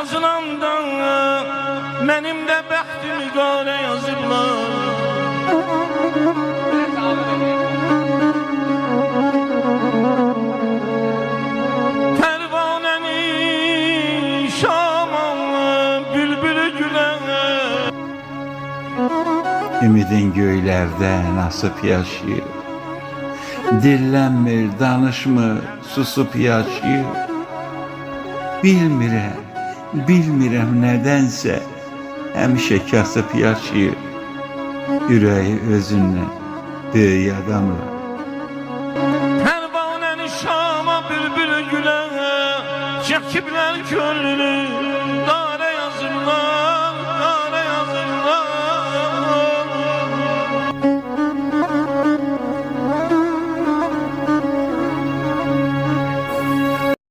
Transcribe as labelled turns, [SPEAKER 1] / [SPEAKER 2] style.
[SPEAKER 1] yazılanda benim de bəxtimi qara yazıblar. Pervanəni şaman bülbülü gülen.
[SPEAKER 2] Ümidin göylerde nasıp yaşayır, dillenmir, danışmır, susup yaşayır. Bilmirəm nedense həmişə kasıb yaşayır. Ürəyi özünlə, böyük adamla.
[SPEAKER 1] Pervanəni şama bülbülü gülen, çəkiblər könlünü.